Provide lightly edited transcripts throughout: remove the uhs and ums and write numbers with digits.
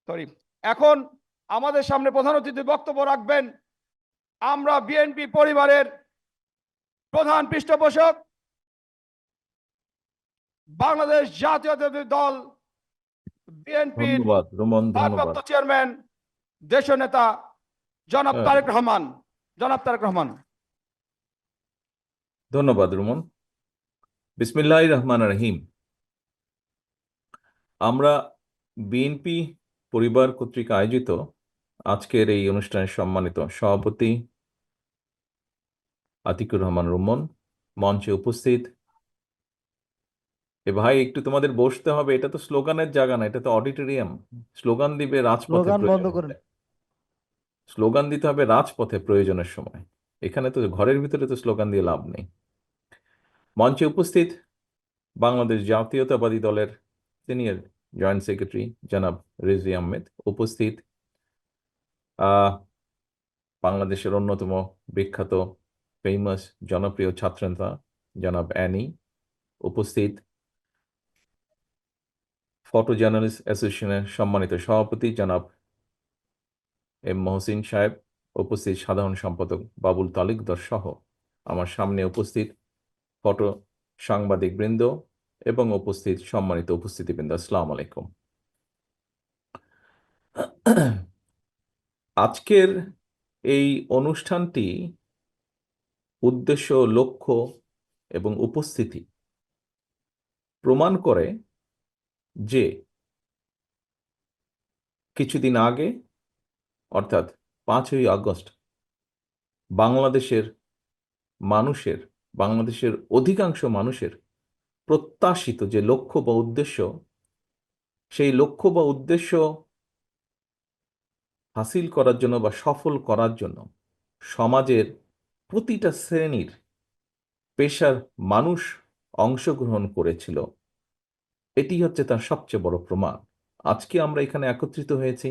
Sorry. এখন আমাদের সামনে প্রধান অতিথি বক্তব্য রাখবেন আমরা বিএনপি পরিবারের প্রধান পৃষ্ঠপোষক বাংলাদেশ জাতীয়তাবাদী দল বিএনপির ধন্যবাদ রোমন, ভারপ্রাপ্ত ধন্যবাদ। চেয়ারম্যান দেশীয় নেতা জনাব তারেক রহমান। ধন্যবাদ রোমন। বিসমিল্লাহির রহমানির রহিম। আমরা বিএনপি পরিবার কর্তৃক আয়োজিত আজকের এই অনুষ্ঠানের সম্মানিত সভাপতি আতিকুর রহমান রোমন, মঞ্চে উপস্থিত ভাই, একটু তোমাদের বসতে হবে, এটা তো স্লোগানের জায়গা না, এটা তো অডিটোরিয়াম। স্লোগান দিবে রাজপথে, স্লোগান দিতে হবে রাজপথে প্রয়োজনের সময়। এখানে তো ঘরের ভিতরে তো স্লোগান দিয়ে লাভ নেই। মঞ্চে উপস্থিত বাংলাদেশ জাতীয়তাবাদী দলের সিনিয়র জয়েন্ট সেক্রেটারি জনাব রিজভী আহমেদ, উপস্থিত বাংলাদেশের অন্যতম বিখ্যাত ফেমাস জনপ্রিয় ছাত্রনেতা জনাব অ্যানি, উপস্থিত ফটো জার্নালিস্ট অ্যাসোসিয়েশনের সম্মানিত সভাপতি জনাব এম মহসিন সাহেব, উপস্থিত সাধারণ সম্পাদক বাবুল তালুকদার সহ আমার সামনে উপস্থিত ফটো সাংবাদিক বৃন্দ এবং উপস্থিত সম্মানিত উপস্থিতিবৃন্দ, আসসালামু আলাইকুম। আজকের এই অনুষ্ঠানটি উদ্দেশ্য, লক্ষ্য এবং উপস্থিতি প্রমাণ করে যে কিছুদিন আগে অর্থাৎ 5ই আগস্ট বাংলাদেশের অধিকাংশ মানুষের প্রত্যাশিত যে লক্ষ্য বা উদ্দেশ্য, সেই লক্ষ্য বা উদ্দেশ্য হাসিল করার জন্য বা সফল করার জন্য সমাজের প্রতিটা শ্রেণীর পেশার মানুষ অংশগ্রহণ করেছিল। এটি হচ্ছে তার সবচেয়ে বড় প্রমাণ। আজকে আমরা এখানে একত্রিত হয়েছি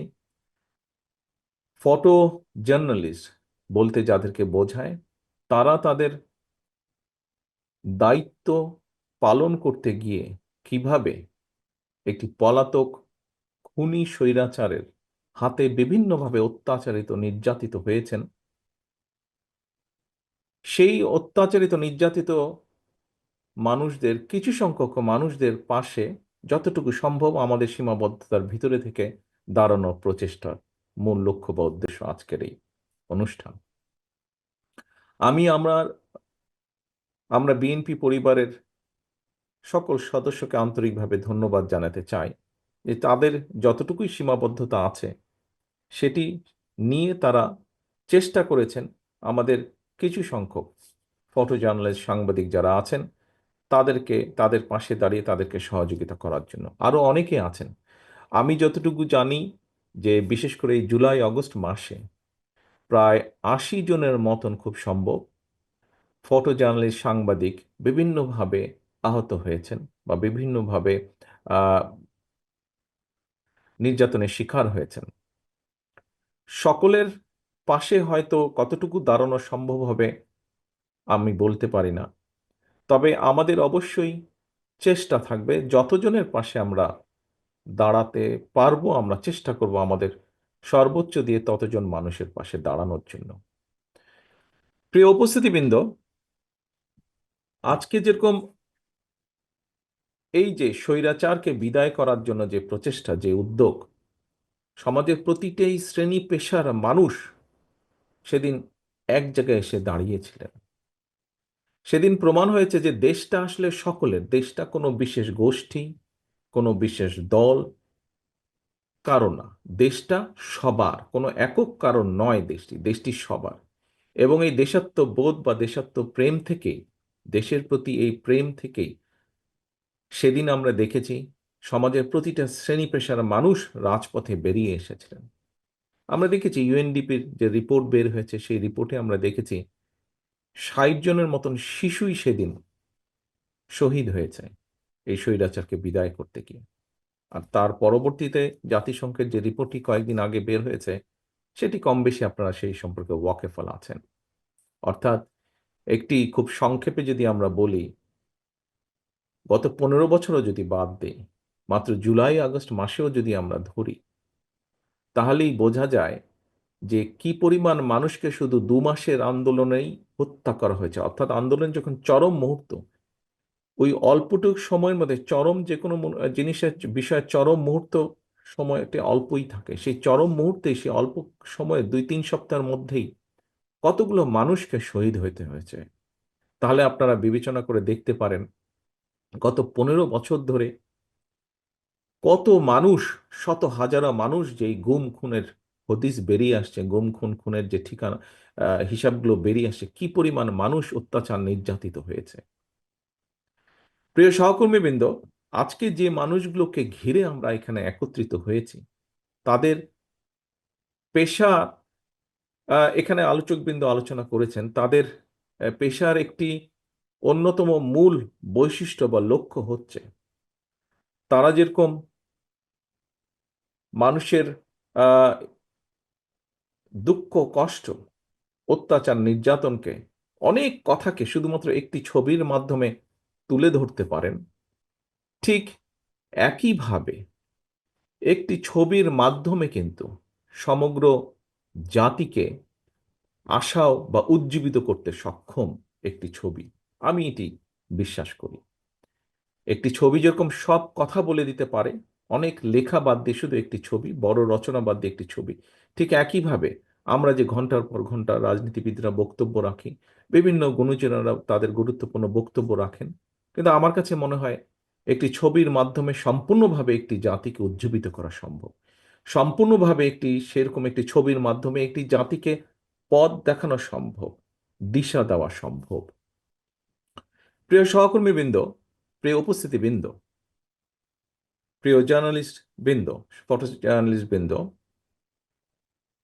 ফটো জার্নালিস্ট বলতে যাদেরকে বোঝায়, তারা তাদের দায়িত্ব পালন করতে গিয়ে কিভাবে একটি পলাতক খুনি স্বৈরাচারের হাতে বিভিন্নভাবে অত্যাচারিত নির্যাতিত হয়েছেন, সেই অত্যাচারিত নির্যাতিত মানুষদের, কিছু সংখ্যক মানুষদের পাশে যতটুকু সম্ভব আমাদের সীমাবদ্ধতার ভিতরে থেকে দাঁড়ানোর প্রচেষ্টার মূল লক্ষ্য বা উদ্দেশ্য আজকের এই অনুষ্ঠান। আমরা বিএনপি পরিবারের সকল সদস্যকে আন্তরিকভাবে ধন্যবাদ জানাতে চাই যে তাদের যতটুকুই সীমাবদ্ধতা আছে সেটি নিয়ে তারা চেষ্টা করেছেন আমাদের কিছু সংখ্যক ফটো জার্নালিস্ট সাংবাদিক যারা আছেন তাদের পাশে দাঁড়িয়ে তাদেরকে সহযোগিতা করার জন্য। আরও অনেকে আছেন। আমি যতটুকু জানি যে বিশেষ করে এই জুলাই আগস্ট মাসে প্রায় 80 জনের মতন খুব সম্ভব ফটো জার্নালিস্ট সাংবাদিক বিভিন্নভাবে আহত হয়েছেন বা বিভিন্নভাবে নির্যাতনের শিকার হয়েছেন। সকলের পাশে হয়তো কতটুকু দাঁড়ানো সম্ভব হবে আমি বলতে পারি না, তবে আমাদের অবশ্যই চেষ্টা থাকবে যতজনের পাশে আমরা দাঁড়াতে পারবো আমরা চেষ্টা করব আমাদের সর্বোচ্চ দিয়ে ততজন মানুষের পাশে দাঁড়ানোর জন্য। প্রিয় উপস্থিতিবৃন্দ, আজকে যেরকম এই যে স্বৈরাচারকে বিদায় করার জন্য যে প্রচেষ্টা, যে উদ্যোগ, সমাজের প্রতিটি শ্রেণী পেশার মানুষ সেদিন এক জায়গায় এসে দাঁড়িয়েছিলেন। সেদিন প্রমাণ হয়েছে যে দেশটা আসলে সকলের, দেশটা কোনো বিশেষ গোষ্ঠী, কোনো বিশেষ দল কারো না, দেশটা সবার, কোনো একক কারণ নয়, দেশটি সবার। এবং এই দেশাত্মবোধ বা দেশাত্মপ্রেম থেকেই, দেশের প্রতি এই প্রেম থেকেই সেদিন আমরা দেখেছি সমাজের প্রতিটা শ্রেণী পেশার মানুষ রাজপথে বেরিয়ে এসেছিলেন। আমরা দেখেছি ইউএনডিপির যে রিপোর্ট বের হয়েছে সেই রিপোর্টে আমরা দেখেছি 60 জনের মতন শিশুই সেদিন শহীদ হয়েছে এই স্বৈরাচারকে বিদায় করতে গিয়ে। আর তার পরবর্তীতে জাতিসংঘের যে রিপোর্টটি কয়েকদিন আগে বের হয়েছে সেটি কম বেশি আপনারা সেই সম্পর্কে ওয়াকেফল আছেন। অর্থাৎ একটি খুব সংক্ষেপে যদি আমরা বলি, গত 15 বছরও যদি বাদ দেই, মাত্র জুলাই আগস্ট মাসেও যদি আমরা ধরি, তাহলেই বোঝা যায় যে কি পরিমাণ মানুষকে শুধু 2 মাসের আন্দোলনেই হত্যা করা হয়েছে। অর্থাৎ আন্দোলন যখন চরম মুহূর্ত, ওই অল্পটুক সময়ের মধ্যে চরম যে কোনো জিনিসের বিষয়ে চরম মুহূর্ত সময়টি অল্পই থাকে, সেই চরম মুহূর্তে সেই অল্প সময়ে 2-3 সপ্তাহের মধ্যেই কতগুলো মানুষকে শহীদ হইতে হয়েছে। তাহলে আপনারা বিবেচনা করে দেখতে পারেন গত 15 বছর ধরে কত মানুষ, শত হাজারো মানুষ যেই গুম খুনের হদিস বেরিয়ে আসছে, গুম খুন খুনের যে ঠিকানা হিসাবগুলো বেরিয়ে আসছে, কি পরিমাণ মানুষ অত্যাচার নির্যাতিত হয়েছে। প্রিয় সহকর্মীবৃন্দ, আজকে যে মানুষগুলোকে ঘিরে আমরা এখানে একত্রিত হয়েছি, তাদের পেশা, এখানে আলোচকবৃন্দ আলোচনা করেছেন, তাদের পেশার একটি অন্যতম মূল বৈশিষ্ট্য বা লক্ষ্য হচ্ছে তারা যেরকম মানুষের আহ, দুঃখ, কষ্ট, অত্যাচার, নির্যাতনকে, অনেক কথাকে শুধুমাত্র একটি ছবির মাধ্যমে তুলে ধরতে পারেন, ঠিক একইভাবে একটি ছবির মাধ্যমে কিন্তু সমগ্র জাতিকে আশাও বা উজ্জীবিত করতে সক্ষম একটি ছবি। আমি এটি বিশ্বাস করি। একটি ছবি যেরকম সব কথা বলে দিতে পারে, অনেক লেখা বাদ দিয়ে শুধু একটি ছবি, বড় রচনা বাদ দিয়ে একটি ছবি, ঠিক একইভাবে আমরা যে ঘন্টার পর ঘন্টা রাজনীতিবিদরা বক্তব্য রাখি, বিভিন্ন গুণীজনেরা তাদের গুরুত্বপূর্ণ বক্তব্য রাখেন, কিন্তু আমার কাছে মনে হয় একটি ছবির মাধ্যমে সম্পূর্ণভাবে একটি জাতিকে উজ্জীবিত করা সম্ভব। সম্পূর্ণভাবে সেরকম একটি ছবির মাধ্যমে একটি জাতিকে পথ দেখানো সম্ভব, দিশা দেওয়া সম্ভব। প্রিয় সহকর্মীবৃন্দ, প্রিয় উপস্থিতিবৃন্দ, প্রিয় জার্নালিস্ট বৃন্দ, ফটো জার্নালিস্ট বৃন্দ,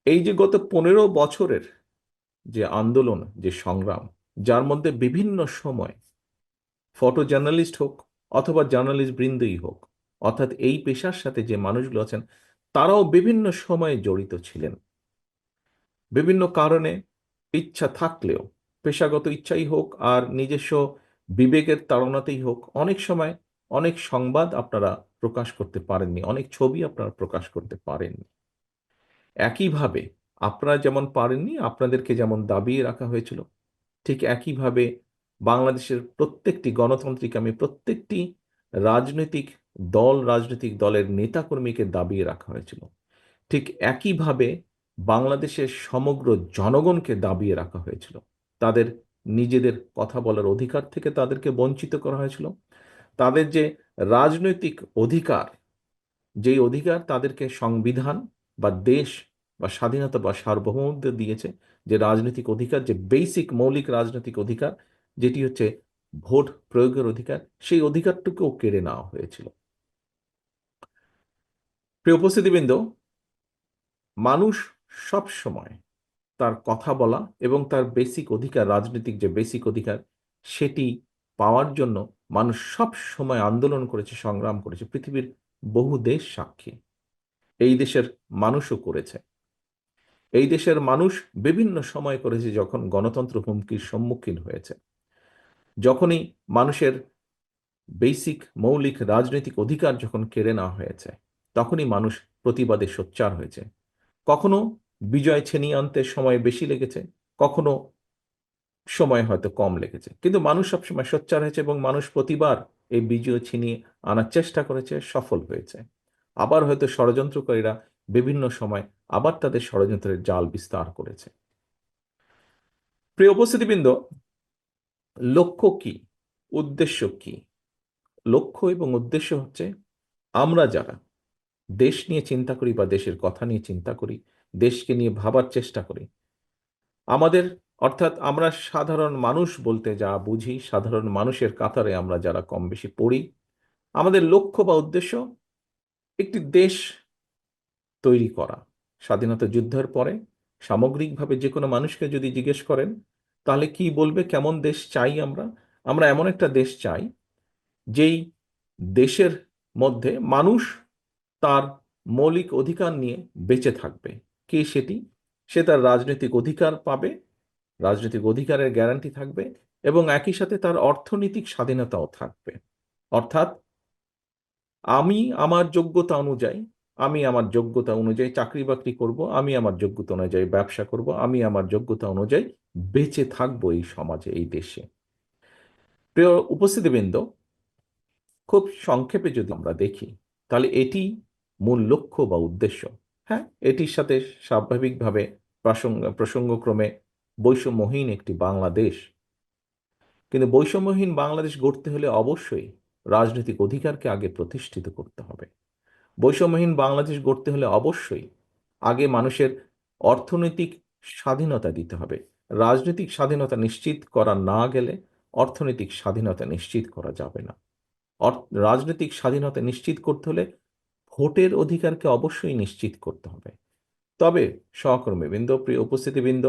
এই যে গত 15 বছরের যে আন্দোলন, যে সংগ্রাম, যার মধ্যে বিভিন্ন সময় ফটো জার্নালিস্ট হোক অথবা জার্নালিস্ট বৃন্দই হোক, অর্থাৎ এই পেশার সাথে যে মানুষগুলো আছেন, তারাও বিভিন্ন সময়ে জড়িত ছিলেন। বিভিন্ন কারণে, ইচ্ছা থাকলেও, পেশাগত ইচ্ছাই হোক আর নিজস্ব বিবেকের তাড়নাতেই হোক, অনেক সময় অনেক সংবাদ আপনারা প্রকাশ করতে পারেননি, অনেক ছবি আপনারা প্রকাশ করতে পারেননি। একইভাবে আপনারা যেমন পারেননি, আপনাদেরকে যেমন দাবিয়ে রাখা হয়েছিল, ঠিক একইভাবে বাংলাদেশের প্রত্যেকটি গণতান্ত্রিক, আমি প্রত্যেকটি রাজনৈতিক রাজনৈতিক দলের নেতাকর্মীকে দাবিয়ে রাখা হয়েছিল। ঠিক একইভাবে বাংলাদেশের সমগ্র জনগণকে দাবিয়ে রাখা হয়েছিল। তাদের নিজেদের কথা বলার অধিকার থেকে তাদেরকে বঞ্চিত করা হয়েছিল। তাদের যে রাজনৈতিক অধিকার, যেই অধিকার তাদেরকে সংবিধান বা দেশ বা স্বাধীনতা বা সার্বভৌমত্ব দিয়েছে, যে রাজনৈতিক অধিকার, যে বেসিক মৌলিক রাজনৈতিক অধিকার, যেটি হচ্ছে ভোট প্রয়োগের অধিকার, সেই অধিকারটুকুও কেড়ে নেওয়া হয়েছিল। প্রিয় উপস্থিতিবৃন্দ, মানুষ সব সময় তার কথা বলা এবং তার বেসিক অধিকার, রাজনৈতিক যে বেসিক অধিকার, সেটি পাওয়ার জন্য মানুষ সব সময় আন্দোলন করেছে, সংগ্রাম করেছে। পৃথিবীর বহু দেশ সাক্ষী, এই দেশের মানুষও করেছে। এই দেশের মানুষ বিভিন্ন সময় করেছে, যখন গণতন্ত্র হুমকির সম্মুখীন হয়েছে, যখনই মানুষের বেসিক মৌলিক রাজনৈতিক অধিকার যখন কেড়ে নেওয়া হয়েছে, তখনই মানুষ প্রতিবাদে সোচ্চার হয়েছে। কখনো বিজয় ছিনিয়ে আনতে সময় বেশি লেগেছে, কখনো সময় হয়তো কম লেগেছে, কিন্তু মানুষ সবসময় সোচ্চার হয়েছে এবং মানুষ প্রতিবার এই বিজয় ছিনিয়ে আনার চেষ্টা করেছে, সফল হয়েছে। আবার হয়তো ষড়যন্ত্রকারীরা বিভিন্ন সময় আবার তাদের ষড়যন্ত্রের জাল বিস্তার করেছে। প্রিয় উপস্থিতিবৃন্দ, লক্ষ্য কি, উদ্দেশ্য কি? লক্ষ্য এবং উদ্দেশ্য হচ্ছে, আমরা যারা দেশ নিয়ে চিন্তা করি বা দেশের কথা নিয়ে চিন্তা করি, দেশকে নিয়ে ভাবার চেষ্টা করি, আমাদের, অর্থাৎ আমরা সাধারণ মানুষ বলতে যা বুঝি, সাধারণ মানুষের কাতারে আমরা যারা কম বেশি পড়ি, আমাদের লক্ষ্য বা উদ্দেশ্য একটি দেশ তৈরি করা। স্বাধীনতা যুদ্ধের পরে সামগ্রিকভাবে যে কোনো মানুষকে যদি জিজ্ঞেস করেন, তাহলে কি বলবে কেমন দেশ চাই আমরা? আমরা এমন একটা দেশ চাই যেই দেশের মধ্যে মানুষ তার মৌলিক অধিকার নিয়ে বেঁচে থাকবে। কি সেটি? সে তার রাজনৈতিক অধিকার পাবে, রাজনৈতিক অধিকারের গ্যারান্টি থাকবে, এবং একই সাথে তার অর্থনৈতিক স্বাধীনতাও থাকবে। অর্থাৎ আমি আমার যোগ্যতা অনুযায়ী আমি আমার যোগ্যতা অনুযায়ী চাকরি বাকরি করব, আমি আমার যোগ্যতা অনুযায়ী ব্যবসা করব, আমি আমার যোগ্যতা অনুযায়ী বেঁচে থাকবো এই সমাজে, এই দেশে। প্রিয় উপস্থিতিবৃন্দ, খুব সংক্ষেপে যদি আমরা দেখি, তাহলে এটি মূল লক্ষ্য বা উদ্দেশ্য। হ্যাঁ, এটির সাথে স্বাভাবিকভাবে প্রসঙ্গক্রমে বৈষম্যহীন একটি বাংলাদেশ। কিন্তু বৈষম্যহীন বাংলাদেশ গড়তে হলে অবশ্যই রাজনৈতিক অধিকারকে আগে প্রতিষ্ঠিত করতে হবে। বৈষম্যহীন বাংলাদেশ গড়তে হলে অবশ্যই আগে মানুষের অর্থনৈতিক স্বাধীনতা দিতে হবে। রাজনৈতিক স্বাধীনতা নিশ্চিত করা না গেলে অর্থনৈতিক স্বাধীনতা নিশ্চিত করা যাবে না। রাজনৈতিক স্বাধীনতা নিশ্চিত করতে হলে ভোটের অধিকারকে অবশ্যই নিশ্চিত করতে হবে। তবে সহকর্মীবৃন্দ, প্রিয় উপস্থিতিবৃন্দ,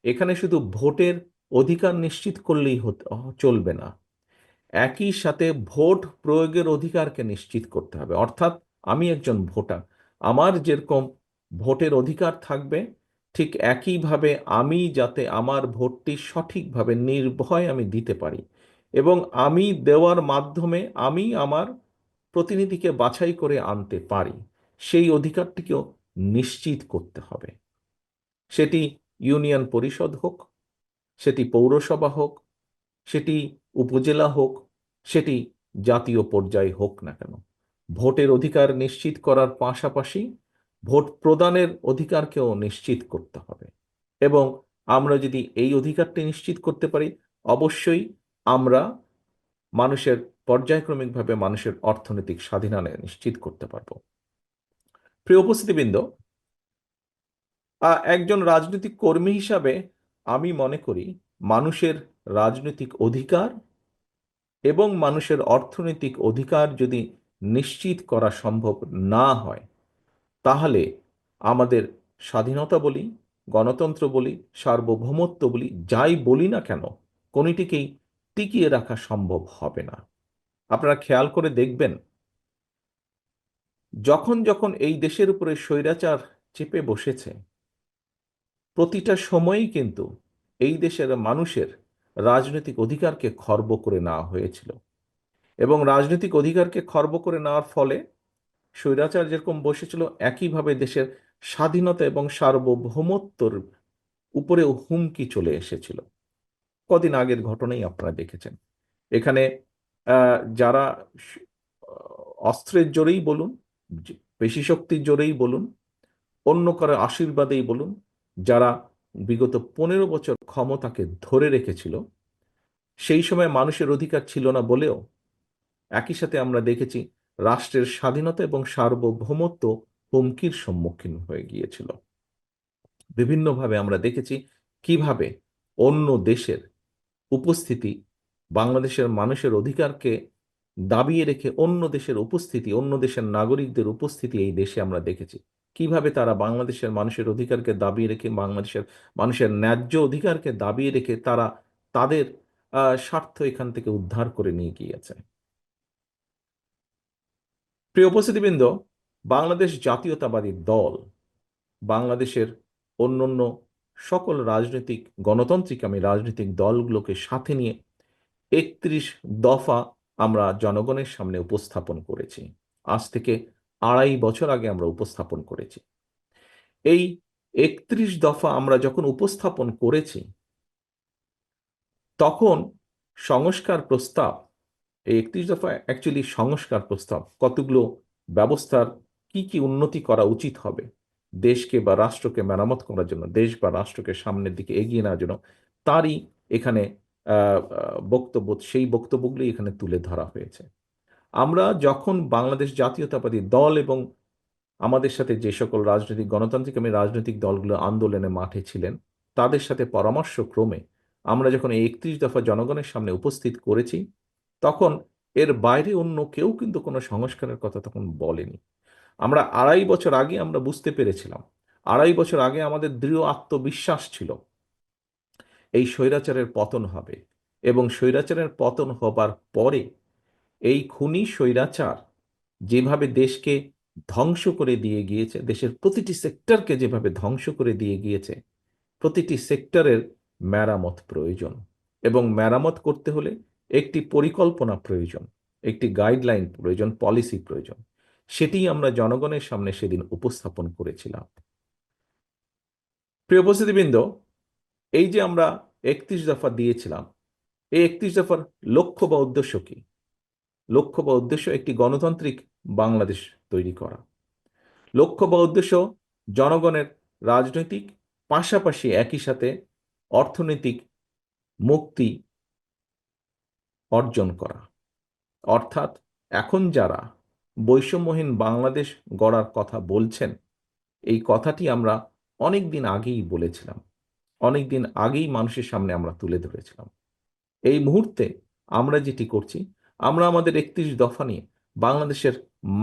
এখানে শুধু ভোটের অধিকার নিশ্চিত করলেই চলবে না, একই সাথে ভোট প্রয়োগের অধিকারকে নিশ্চিত করতে হবে। অর্থাৎ আমি একজন ভোটার, আমার যেরকম ভোটের অধিকার থাকবে, ঠিক একইভাবে আমি যাতে আমার ভোটটি সঠিকভাবে নির্ভয়ে আমি দিতে পারি এবং আমি দেওয়ার মাধ্যমে আমি আমার প্রতিনিধিকে বাছাই করে আনতে পারি, সেই অধিকারটিকেও নিশ্চিত করতে হবে। সেটি ইউনিয়ন পরিষদ হোক, সেটি পৌরসভা হোক, সেটি উপজেলা হোক, সেটি জাতীয় পর্যায়ে হোক না কেন, ভোটের অধিকার নিশ্চিত করার পাশাপাশি ভোট প্রদানের অধিকারকেও নিশ্চিত করতে হবে। এবং আমরা যদি এই অধিকারটি নিশ্চিত করতে পারি, অবশ্যই আমরা মানুষের পর্যায়ক্রমিকভাবে মানুষের অর্থনৈতিক স্বাধীনতা নিশ্চিত করতে পারব। প্রিয় উপস্থিতিবৃন্দ, একজন রাজনৈতিক কর্মী হিসাবে আমি মনে করি মানুষের রাজনৈতিক অধিকার এবং মানুষের অর্থনৈতিক অধিকার যদি নিশ্চিত করা সম্ভব না হয়, তাহলে আমাদের স্বাধীনতা বলি, গণতন্ত্র বলি, সার্বভৌমত্ব বলি, যাই বলি না কেন, কোনটিকেই টিকিয়ে রাখা সম্ভব হবে না। আপনারা খেয়াল করে দেখবেন, যখন যখন এই দেশের উপরে স্বৈরাচার চেপে বসেছে, প্রতিটা সময়েই কিন্তু এই দেশের মানুষের রাজনৈতিক অধিকারকে খর্ব করে নেওয়া হয়েছিল এবং রাজনৈতিক অধিকারকে খর্ব করে নেওয়ার ফলে স্বৈরাচার যেরকম বসেছিল, একইভাবে দেশের স্বাধীনতা এবং সার্বভৌমত্বর উপরেও হুমকি চলে এসেছিল। কদিন আগের ঘটনাই আপনারা দেখেছেন। এখানে যারা অস্ত্রের জোরেই বলুন, পেশি শক্তির জোরেই বলুন, অন্য কারো আশীর্বাদেই বলুন, যারা বিগত 15 বছর ক্ষমতাকে ধরে রেখেছিল, সেই সময় মানুষের অধিকার ছিল না বলেও একই সাথে আমরা দেখেছি রাষ্ট্রের স্বাধীনতা এবং সার্বভৌমত্ব হুমকির সম্মুখীন হয়ে গিয়েছিল। বিভিন্নভাবে আমরা দেখেছি কিভাবে অন্য দেশের উপস্থিতি বাংলাদেশের মানুষের অধিকারকে দাবিয়ে রেখে অন্য দেশের উপস্থিতি, অন্য দেশের নাগরিকদের উপস্থিতি এই দেশে আমরা দেখেছি কিভাবে তারা বাংলাদেশের মানুষের অধিকারকে দাবিয়ে রেখে, বাংলাদেশের মানুষের ন্যায্য অধিকারকে দাবিয়ে রেখে তারা তাদের স্বার্থ এখান থেকে উদ্ধার করে নিয়ে গিয়েছে। প্রিয় উপস্থিতিবৃন্দ, বাংলাদেশ জাতীয়তাবাদী দল বাংলাদেশের অন্যান্য সকল রাজনৈতিক গণতান্ত্রিক রাজনৈতিক দলগুলোকে সাথে নিয়ে 31 দফা আমরা জনগণের সামনে উপস্থাপন করেছি। আজ থেকে 2.5 বছর আগে আমরা উপস্থাপন করেছি। এই 31 দফা আমরা যখন উপস্থাপন করেছি, তখন সংস্কার প্রস্তাব, এই 31 দফা অ্যাকচুয়ালি সংস্কার প্রস্তাব, কতগুলো ব্যবস্থার কি কি উন্নতি করা উচিত হবে দেশকে বা রাষ্ট্রকে মেরামত করার জন্য, দেশ বা রাষ্ট্রকে সামনের দিকে এগিয়ে নেওয়ার জন্য, তারই এখানে বক্তব্য, সেই বক্তব্যগুলি এখানে তুলে ধরা হয়েছে। আমরা যখন বাংলাদেশ জাতীয়তাবাদী দল এবং আমাদের সাথে যে সকল রাজনৈতিক গণতান্ত্রিক রাজনৈতিক দলগুলো আন্দোলনে মাঠে ছিলেন, তাদের সাথে পরামর্শ ক্রমে আমরা যখন এই 31 দফা জনগণের সামনে উপস্থিত করেছি, তখন এর বাইরে অন্য কেউ কিন্তু কোনো সংস্কারের কথা তখন বলেনি। আমরা 2.5 বছর আগে আমরা বুঝতে পেরেছিলাম, 2.5 বছর আগে আমাদের দৃঢ় আত্মবিশ্বাস ছিল এই স্বৈরাচারের পতন হবে এবং স্বৈরাচারের পতন হবার পরে এই খুনি স্বৈরাচার যেভাবে দেশকে ধ্বংস করে দিয়ে গিয়েছে, দেশের প্রতিটি সেক্টরকে যেভাবে ধ্বংস করে দিয়ে গিয়েছে, প্রতিটি সেক্টরের মেরামত প্রয়োজন এবং মেরামত করতে হলে একটি পরিকল্পনা প্রয়োজন, একটি গাইডলাইন প্রয়োজন, পলিসি প্রয়োজন। সেটি আমরা জনগণের সামনে সেদিন উপস্থাপন করেছিলাম। প্রিয় উপস্থিতিবৃন্দ, এই যে আমরা 31 দফা দিয়েছিলাম, এই 31 দফার লক্ষ্য বা উদ্দেশ্য কি? লক্ষ্য বা উদ্দেশ্য একটি গণতান্ত্রিক বাংলাদেশ তৈরি করা। লক্ষ্য বা উদ্দেশ্য জনগণের রাজনৈতিক পাশাপাশি একই সাথে অর্থনৈতিক মুক্তি অর্জন করা। অর্থাৎ এখন যারা বৈষম্যহীন বাংলাদেশ গড়ার কথা বলছেন, এই কথাটি আমরা অনেক দিন আগেই বলেছিলাম, অনেক দিন আগেই মানুষের সামনে আমরা তুলে ধরেছিলাম। এই মুহূর্তে আমরা যেটি করছি, আমরা আমাদের 31 দফা নিয়ে বাংলাদেশের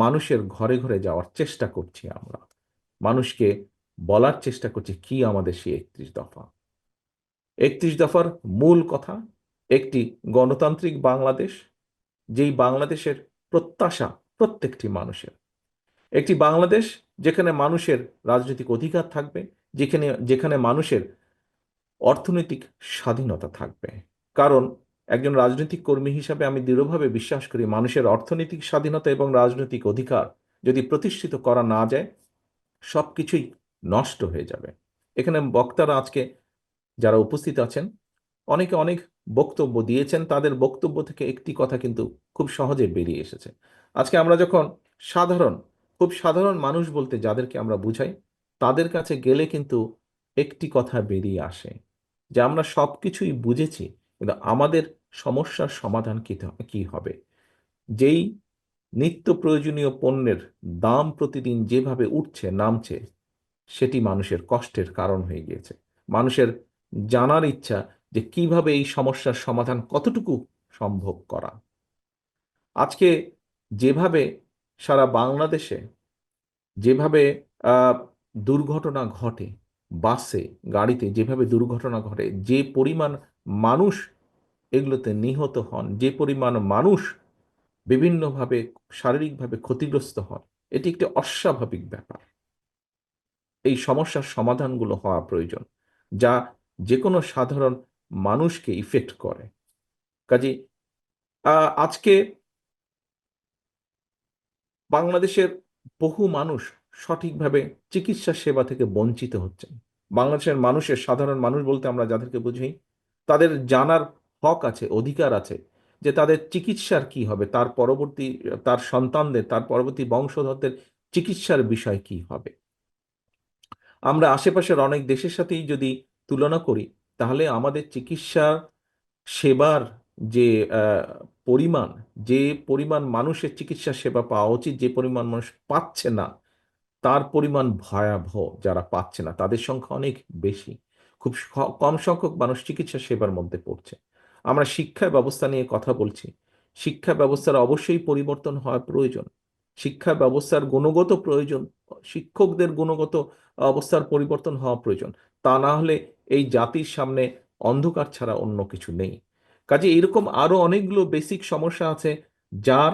মানুষের ঘরে ঘরে যাওয়ার চেষ্টা করছি। আমরা মানুষকে বলার চেষ্টা করছি কি আমাদের সেই 31 দফা। 31 দফার মূল কথা একটি গণতান্ত্রিক বাংলাদেশ, যেই বাংলাদেশের প্রত্যাশা প্রত্যেকটি মানুষের। একটি বাংলাদেশ যেখানে মানুষের রাজনৈতিক অধিকার থাকবে, যেখানে যেখানে মানুষের অর্থনৈতিক স্বাধীনতা থাকবে। কারণ একজন রাজনৈতিক কর্মী হিসাবে আমি দৃঢ়ভাবে বিশ্বাস করি, মানুষের অর্থনৈতিক স্বাধীনতা এবং রাজনৈতিক অধিকার যদি প্রতিষ্ঠিত করা না যায়, সবকিছুই নষ্ট হয়ে যাবে। এখানে বক্তারা আজকে যারা উপস্থিত আছেন, অনেকে অনেক বক্তব্য দিয়েছেন, তাদের বক্তব্য থেকে একটি কথা কিন্তু খুব সহজে বেরিয়ে এসেছে। আজকে আমরা যখন সাধারণ, খুব সাধারণ মানুষ বলতে যাদেরকে আমরা বুঝাই, তাদের কাছে গেলে কিন্তু একটি কথা বেরিয়ে আসে যে আমরা সব কিছুই বুঝেছি, কিন্তু আমাদের সমস্যার সমাধান কি হবে? যেই নিত্য প্রয়োজনীয় পণ্যের দাম প্রতিদিন যেভাবে উঠছে নামছে, সেটি মানুষের কষ্টের কারণ হয়ে গিয়েছে। মানুষের জানার ইচ্ছা যে কিভাবে এই সমস্যার সমাধান কতটুকু সম্ভব করা। আজকে যেভাবে সারা বাংলাদেশে যেভাবে আহ, দুর্ঘটনা ঘটে, বাসে গাড়িতে যেভাবে দুর্ঘটনা ঘটে, যে পরিমাণ মানুষ এগুলোতে নিহত হন, যে পরিমাণ মানুষ বিভিন্নভাবে শারীরিকভাবে ক্ষতিগ্রস্ত হন, এটি একটি অস্বাভাবিক ব্যাপার। এই সমস্যার সমাধানগুলো হওয়া প্রয়োজন, যা যে কোনো সাধারণ মানুষকে ইফেক্ট করে। কাজে আজকে বাংলাদেশের বহু মানুষ সঠিকভাবে চিকিৎসা সেবা থেকে বঞ্চিত হচ্ছেন। বাংলাদেশের মানুষের, সাধারণ মানুষ বলতে আমরা যাদেরকে বুঝি, তাদের জানার হক আছে, অধিকার আছে যে তাদের চিকিৎসার কি হবে, তার পরবর্তী, তার সন্তানদের, তার পরবর্তী বংশধরদের চিকিৎসার বিষয় কি হবে। আমরা আশেপাশের অনেক দেশের সাথেই যদি তুলনা করি, তাহলে আমাদের চিকিৎসা সেবার যে আহ, পরিমাণ, যে পরিমাণ মানুষের চিকিৎসা সেবা পাওয়া উচিত, যে পরিমাণ মানুষ পাচ্ছে না, তার পরিমাণ ভয়াবহ। যারা পাচ্ছে না তাদের সংখ্যা অনেক বেশি। খুব কম সংখ্যক মানুষ চিকিৎসা সেবার মধ্যে পড়ছে। আমরা শিক্ষা ব্যবস্থা নিয়ে কথা বলছি। শিক্ষা ব্যবস্থার অবশ্যই পরিবর্তন হওয়া প্রয়োজন। শিক্ষা ব্যবস্থার গুণগত প্রয়োজন, শিক্ষকদের গুণগত অবস্থার পরিবর্তন হওয়া প্রয়োজন। তা না হলে এই জাতির সামনে অন্ধকার ছাড়া অন্য কিছু নেই। কাজে এরকম আরো অনেকগুলো বেসিক সমস্যা আছে, যার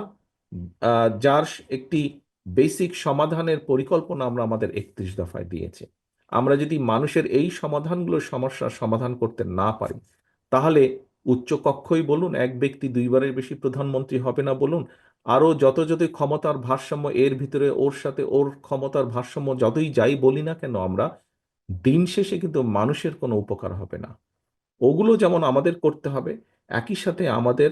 যার একটি বেসিক সমাধানের পরিকল্পনা আমরা আমাদের 31 দফায় দিয়েছি। আমরা যদি মানুষের এই সমস্যার সমাধান করতে না পারি, তাহলে উচ্চ কক্ষই বলুন, এক ব্যক্তি দুইবারের বেশি প্রধানমন্ত্রী হবে না বলুন, আরো যতই ক্ষমতার ভারসাম্য এর ভিতরে, ওর সাথে ওর ক্ষমতার ভারসাম্য যতই যাই বলি না কেন আমরা, দিন শেষে কিন্তু মানুষের কোনো উপকার হবে না। ওগুলো যেমন আমাদের করতে হবে, একই সাথে আমাদের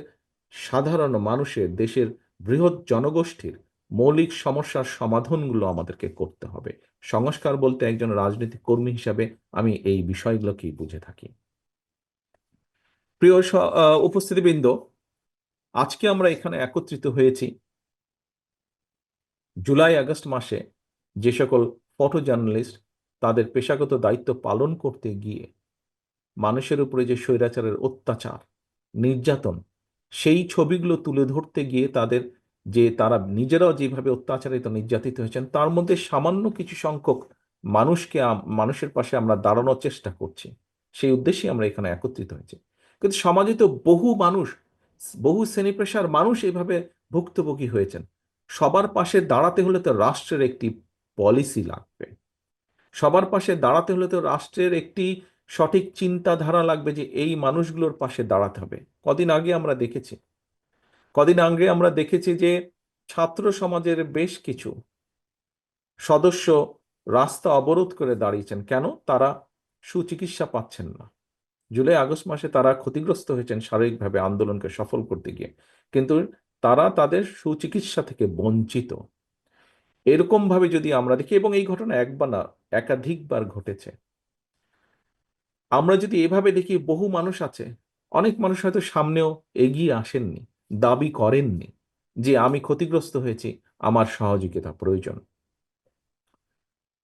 সাধারণ মানুষের, দেশের বৃহৎ জনগোষ্ঠীর মৌলিক সমস্যার সমাধানগুলো আমাদেরকে করতে হবে। সংস্কার বলতে একজন রাজনৈতিক কর্মী হিসাবে আমি এই বিষয়গুলোকেই বুঝে থাকি। প্রিয় উপস্থিতিবৃন্দ, আজকে আমরা এখানে একত্রিত হয়েছি জুলাই আগস্ট মাসে যে সকল ফটো জার্নালিস্ট তাদের পেশাগত দায়িত্ব পালন করতে গিয়ে মানুষের উপরে যে স্বৈরাচারের অত্যাচার, নির্যাতন, সেই ছবিগুলো তুলে ধরতে গিয়ে তাদের, যে তারা নিজেরাও যেভাবে অত্যাচারিত নির্যাতিত হয়েছেন, তার মধ্যে সামান্য কিছু সংখ্যক মানুষকে, মানুষের পাশে আমরা দাঁড়ানোর চেষ্টা করছি। সেই উদ্দেশ্যে আমরা এখানে একত্রিত হয়েছি। কিন্তু সমাজে তো বহু মানুষ, বহু শ্রেণী পেশার মানুষ এভাবে ভুক্তভোগী হয়েছেন। সবার পাশে দাঁড়াতে হলে তো রাষ্ট্রের একটি পলিসি লাগবে। সবার পাশে দাঁড়াতে হলে তো রাষ্ট্রের একটি সঠিক চিন্তাধারা লাগবে যে এই মানুষগুলোর পাশে দাঁড়াতে হবে। কদিন আগে আমরা দেখেছি যে ছাত্র সমাজের বেশ কিছু সদস্য রাস্তা অবরোধ করে দাঁড়িয়েছেন। কেন? তারা সুচিকিৎসা পাচ্ছেন না। জুলাই আগস্ট মাসে তারা ক্ষতিগ্রস্ত হয়েছেন শারীরিকভাবে আন্দোলনকে সফল করতে গিয়ে, কিন্তু তারা তাদের সুচিকিৎসা থেকে বঞ্চিত। এরকম ভাবে যদি আমরা দেখি, এবং এই ঘটনা একবার না, একাধিকবার ঘটেছে, আমরা যদি এভাবে দেখি, বহু মানুষ আছে, অনেক মানুষ হয়তো সামনেও এগিয়ে আসেননি, দাবি করেননি যে আমি ক্ষতিগ্রস্ত হয়েছি, আমার সহযোগিতা প্রয়োজন।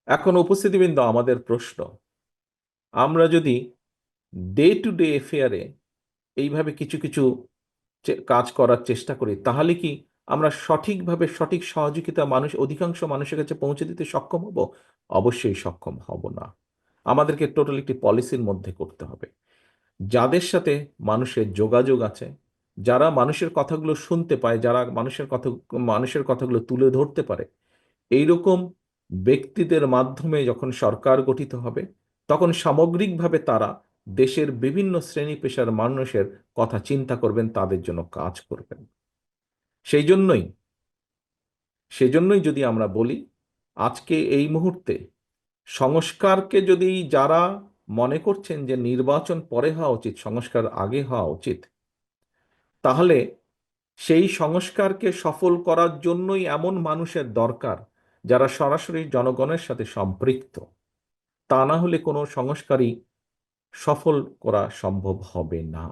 এখন উপস্থিতিবৃন্দ, আমাদের প্রশ্ন, আমরা যদি ডে টু ডে এফেয়ারে এইভাবে কিছু কিছু কাজ করার চেষ্টা করি, তাহলে কি আমরা সঠিকভাবে সঠিক সহযোগিতা অধিকাংশ মানুষের কাছে পৌঁছে দিতে সক্ষম হব? অবশ্যই সক্ষম হব না। আমাদেরকে টোটাল একটি পলিসির মধ্যে করতে হবে। যাদের সাথে মানুষের যোগাযোগ আছে, যারা মানুষের কথাগুলো শুনতে পায়, যারা মানুষের কথাগুলো তুলে ধরতে পারে, এইরকম ব্যক্তিদের মাধ্যমে যখন সরকার গঠিত হবে, তখন সামগ্রিকভাবে তারা দেশের বিভিন্ন শ্রেণী পেশার মানুষের কথা চিন্তা করবেন, তাদের জন্য কাজ করবেন। সেই জন্যই সেজন্যই যদি আমরা বলি, আজকে এই মুহূর্তে সংস্কারকে যদি যারা মনে করছেন যে নির্বাচন পরে হওয়া উচিত, সংস্কার আগে হওয়া উচিত, তাহলে সেই সংস্কারকে সফল করার জন্যই এমন মানুষের দরকার যারা সরাসরি জনগণের সাথে সম্পৃক্ত। তা না হলে কোনো সংস্কারই সফল করা সম্ভব হবে না।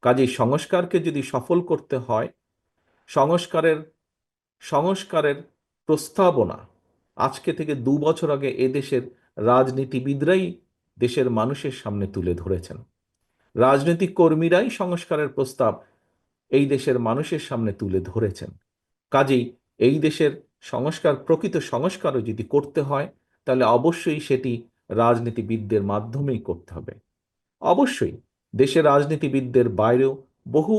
কাজেই সংস্কারকে যদি সফল করতে হয়, সংস্কারের সংস্কারের প্রস্তাবনা আজকে থেকে 2 বছর আগে এদেশের রাজনীতিবিদরাই দেশের মানুষের সামনে তুলে ধরেছেন। রাজনৈতিক কর্মীরাই সংস্কারের প্রস্তাব এই দেশের মানুষের সামনে তুলে ধরেছেন। কাজেই এই দেশের প্রকৃত সংস্কারও যদি করতে হয়, তাহলে অবশ্যই সেটি রাজনীতিবিদদের মাধ্যমেই করতে হবে। অবশ্যই দেশের রাজনীতিবিদদের বাইরেও বহু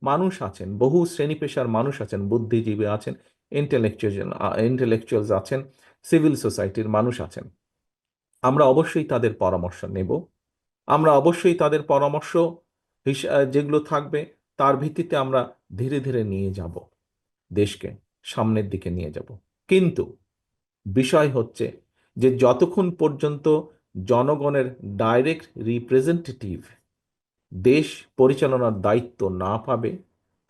মানুষ আছেন, বহু শ্রেণী পেশার মানুষ আছেন, বুদ্ধিজীবী আছেন, ইন্টেলেকচুয়ালস আছেন, সিভিল সোসাইটির মানুষ আছেন। আমরা অবশ্যই তাদের পরামর্শ নেব। আমরা অবশ্যই তাদের পরামর্শ যেগুলো থাকবে, তার ভিত্তিতে আমরা ধীরে ধীরে নিয়ে যাব, দেশকে সামনের দিকে নিয়ে যাব। কিন্তু বিষয় হচ্ছে যে যতক্ষণ পর্যন্ত জনগণের ডাইরেক্ট রিপ্রেজেন্টেটিভ দেশ পরিচালনার দায়িত্ব না পাবে,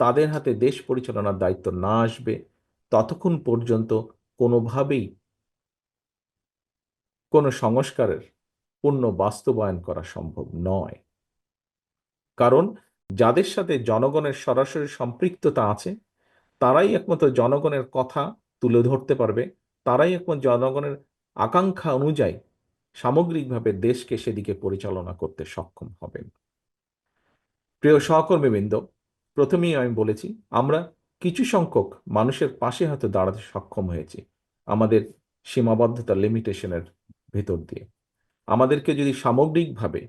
তাদের হাতে দেশ পরিচালনার দায়িত্ব না আসবে, ততক্ষণ পর্যন্ত কোনোভাবেই কোনো সংস্কারের পূর্ণ বাস্তবায়ন করা সম্ভব নয়। কারণ যাদের সাথে জনগণের সরাসরি সম্পৃক্ততা আছে, তারাই একমাত্র জনগণের কথা তুলে ধরতে পারবে, তারাই একমাত্র জনগণের আকাঙ্ক্ষা অনুযায়ী সামগ্রিকভাবে দেশকে সেদিকে পরিচালনা করতে সক্ষম হবেন। প্রিয় সহকর্মীবৃন্দ, প্রথমেই আমি বলেছি, আমরা কিছু সংখ্যক মানুষের পাশে হয়তো দাঁড়াতে সক্ষম হয়েছি আমাদের সীমাবদ্ধতা, লিমিটেশনের ভেতর দিয়ে। আমাদেরকে যদি সামগ্রিকভাবে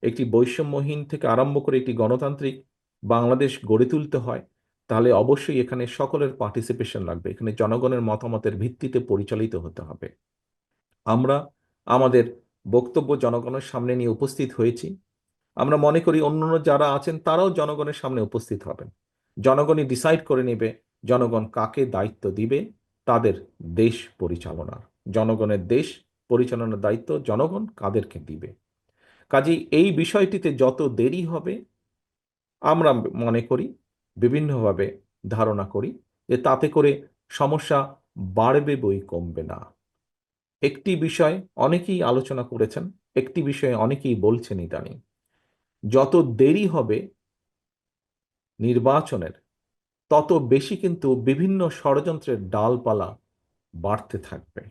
একটি বৈষম্যহীন থেকে আরম্ভ করে একটি গণতান্ত্রিক বাংলাদেশ গড়ে তুলতে হয়, তাহলে অবশ্যই এখানে সকলের পার্টিসিপেশন লাগবে, এখানে জনগণের মতামতের ভিত্তিতে পরিচালিত হতে হবে। আমরা আমাদের বক্তব্য জনগণের সামনে নিয়ে উপস্থিত হয়েছি। আমরা মনে করি অন্যান্য যারা আছেন তারাও জনগণের সামনে উপস্থিত হবেন। জনগণই ডিসাইড করে নেবে জনগণ কাকে দায়িত্ব দিবে তাদের দেশ পরিচালনার। জনগণের দেশ পরিচালনার দায়িত্ব জনগণ কাদেরকে দিবে। কাজেই এই বিষয়টিতে যত দেরি হবে, আমরা মনে করি, বিভিন্নভাবে ধারণা করি যে তাতে করে সমস্যা বাড়বে বই কমবে না। একটি বিষয় অনেকেই আলোচনা করেছেন, একটি বিষয়ে অনেকেই বলছেন ইদানিং, যত দেরি হবে নির্বাচনের, তত বেশি কিন্তু বিভিন্ন ষড়যন্ত্রের ডালপালা বাড়তে থাকবে।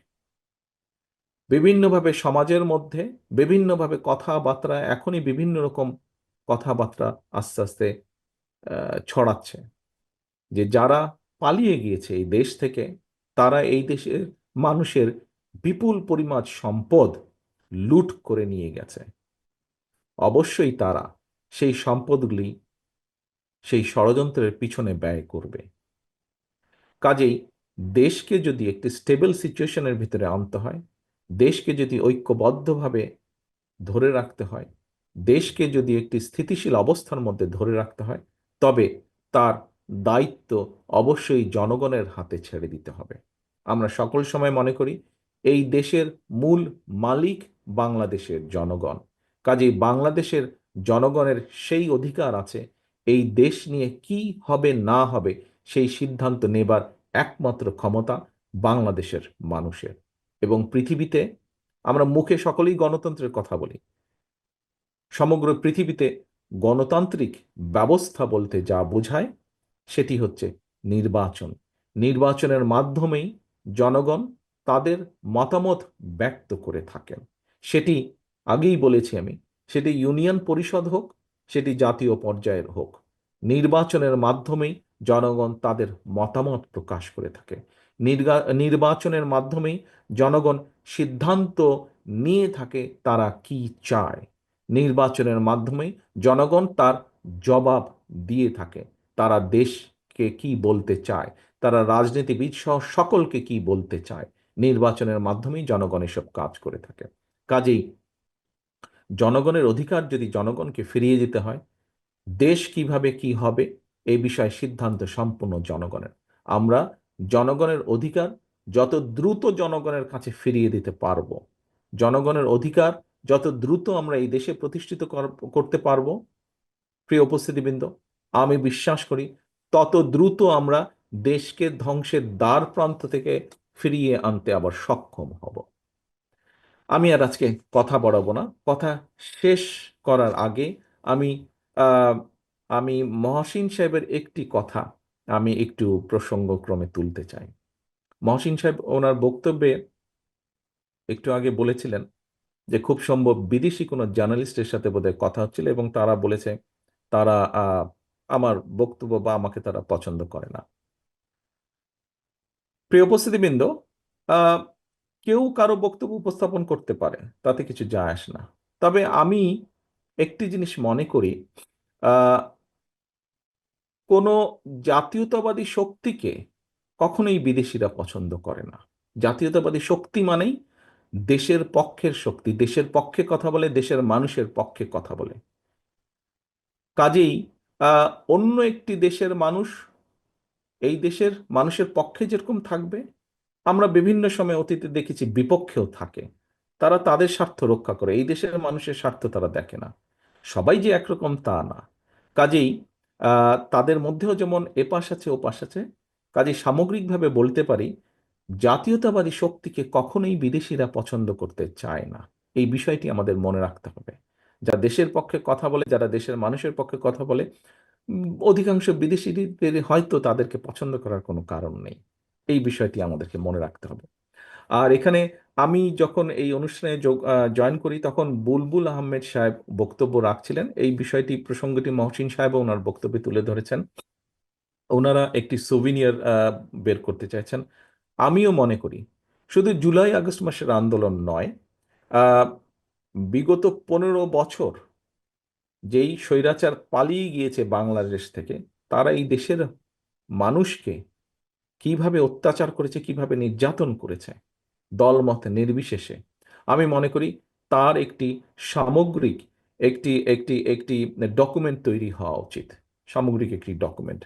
বিভিন্নভাবে সমাজের মধ্যে বিভিন্নভাবে কথাবার্তা, এখনই বিভিন্ন রকম কথাবার্তা আস্তে আস্তে ছড়াচ্ছে যে যারা পালিয়ে গিয়েছে এই দেশ থেকে, তারা এই দেশের মানুষের বিপুল পরিমাণ সম্পদ লুট করে নিয়ে গেছে। অবশ্যই তারা সেই সম্পদগুলি সেই ষড়যন্ত্রের পিছনে ব্যয় করবে। কাজেই দেশকে যদি একটি স্টেবল সিচুয়েশনের ভিতরে আনতে হয়, দেশকে যদি ঐক্যবদ্ধভাবে ধরে রাখতে হয়, দেশকে যদি একটি স্থিতিশীল অবস্থার মধ্যে ধরে রাখতে হয়, তবে তার দায়িত্ব অবশ্যই জনগণের হাতে ছেড়ে দিতে হবে। আমরা সকল সময় মনে করি এই দেশের মূল মালিক বাংলাদেশের জনগণ। কাজেই বাংলাদেশের জনগণের সেই অধিকার আছে এই দেশ নিয়ে কি হবে না হবে সেই সিদ্ধান্ত নেবার একমাত্র ক্ষমতা বাংলাদেশের মানুষের। এবং পৃথিবীতে আমরা মুখে সকলেই গণতন্ত্রের কথা বলি, সমগ্র পৃথিবীতে গণতান্ত্রিক ব্যবস্থা বলতে যা বোঝায় সেটি হচ্ছে নির্বাচন। নির্বাচনের মাধ্যমেই জনগণ তাদের মতামত ব্যক্ত করে থাকেন। সেটি আগেই বলেছি আমি, সেটি ইউনিয়ন পরিষদ হোক, সেটি জাতীয় পর্যায়ের হোক, নির্বাচনের মাধ্যমেই জনগণ তাদের মতামত প্রকাশ করে থাকে। নির্বাচনের মাধ্যমেই জনগণ সিদ্ধান্ত নিয়ে থাকে তারা কি চায়। নির্বাচনের মাধ্যমেই জনগণ তার জবাব দিয়ে থাকে তারা দেশকে কি বলতে চায়, তারা রাজনীতিবিদ সহ সকলকে কি বলতে চায়। নির্বাচনের মাধ্যমেই জনগণ এসব কাজ করে থাকে। কাজেই জনগণের অধিকার যদি জনগণকে ফিরিয়ে দিতে হয়, দেশ কিভাবে কি হবে এই বিষয়ে সিদ্ধান্ত সম্পূর্ণ জনগণের। আমরা জনগণের অধিকার যত দ্রুত জনগণের কাছে ফিরিয়ে দিতে পারবো, জনগণের অধিকার যত দ্রুত আমরা এই দেশে প্রতিষ্ঠিত করতে পারবো, প্রিয় উপস্থিতিবৃন্দ, আমি বিশ্বাস করি তত দ্রুত আমরা দেশকে ধ্বংসের দ্বার প্রান্ত থেকে ফিরিয়ে আনতে আবার সক্ষম হব। আমি আর আজকে কথা বাড়াবো না। কথা শেষ করার আগে আমি আহ, আমি মহসিন সাহেবের একটি কথা আমি একটু প্রসঙ্গক্রমে তুলতে চাই। মহসিন সাহেব ওনার বক্তব্যে একটু আগে বলেছিলেন যে খুব সম্ভব বিদেশি কোনো জার্নালিস্টের সাথে বোধহয় কথা হচ্ছিল এবং তারা বলেছে তারা আমার বক্তব্য বা আমাকে তারা পছন্দ করে না। প্রিয় উপস্থিতিবৃন্দ, আহ, কেউ কারো বক্তব্য উপস্থাপন করতে পারে, তাতে কিছু যায় আসে না। তবে আমি একটি জিনিস মনে করি, আহ, কোনো জাতীয়তাবাদী শক্তিকে কখনোই বিদেশিরা পছন্দ করে না। জাতীয়তাবাদী শক্তি মানেই দেশের পক্ষের শক্তি, দেশের পক্ষে কথা বলে, দেশের মানুষের পক্ষে কথা বলে। কাজেই অন্য একটি দেশের মানুষ এই দেশের মানুষের পক্ষে যেরকম থাকবে, আমরা বিভিন্ন সময় অতীতে দেখেছি বিপক্ষেও থাকে। তারা তাদের স্বার্থ রক্ষা করে, এই দেশের মানুষের স্বার্থ তারা দেখে না। সবাই যে একরকম তা না। কাজেই তাদের মধ্যেও যেমন এপাশ আছে ওপাশ আছে। কাজেই সামগ্রিকভাবে বলতে পারি জাতীয়তাবাদী শক্তিকে কখনোই বিদেশিরা পছন্দ করতে চায় না। এই বিষয়টি আমাদের মনে রাখতে হবে। যারা দেশের পক্ষে কথা বলে, যারা দেশের মানুষের পক্ষে কথা বলে, অধিকাংশ বিদেশিদের হয়তো তাদেরকে পছন্দ করার কোনো কারণ নেই। এই বিষয়টি আমাদেরকে মনে রাখতে হবে। আর এখানে আমি যখন এই অনুষ্ঠানে জয়েন করি তখন বুলবুল আহমেদ সাহেব বক্তব্য রাখছিলেন। এই বিষয়টি প্রসঙ্গটি মহসিন সাহেব ওনার বক্তব্যে তুলে ধরেছেন। ওনারা একটি সোভিনিয়ার বের করতে চাইছেন। আমিও মনে করি শুধু জুলাই আগস্ট মাসের আন্দোলন নয়, আহ, বিগত 15 বছর যেই স্বৈরাচার পালিয়ে গিয়েছে বাংলাদেশ থেকে, তারা এই দেশের মানুষকে কিভাবে অত্যাচার করেছে, কিভাবে নির্যাতন করেছে দলমত নির্বিশেষে, আমি মনে করি তার একটি সামগ্রিক একটি একটি একটি ডকুমেন্ট তৈরি হওয়া উচিত। সামগ্রিক একটি ডকুমেন্ট।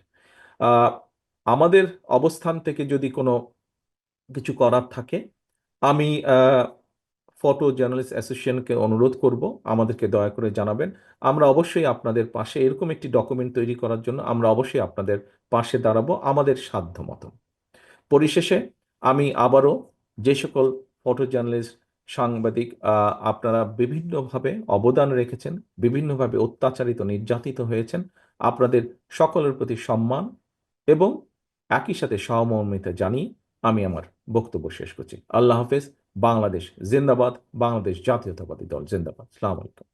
আমাদের অবস্থান থেকে যদি কোনো কিছু করার থাকে, আমি ফটো জার্নালিস্ট অ্যাসোসিয়েশনকে অনুরোধ করব আমাদেরকে দয়া করে জানাবেন। আমরা অবশ্যই আপনাদের পাশে এরকম একটি ডকুমেন্ট তৈরি করার জন্য আমরা অবশ্যই আপনাদের পাশে দাঁড়াবো আমাদের সাধ্য মতো। পরিশেষে আমি আবারও যে সকল ফটো জার্নালিস্ট, সাংবাদিক আপনারা বিভিন্নভাবে অবদান রেখেছেন, বিভিন্নভাবে অত্যাচারিত নির্যাতিত হয়েছেন, আপনাদের সকলের প্রতি সম্মান এবং একই সাথে সহমর্মিতা জানিয়ে আমি আমার বক্তব্য শেষ করছি। আল্লাহ হাফেজ। বাংলাদেশ জিন্দাবাদ। বাংলাদেশ জাতীয়তাবাদী দল জিন্দাবাদ। আসসালামু আলাইকুম।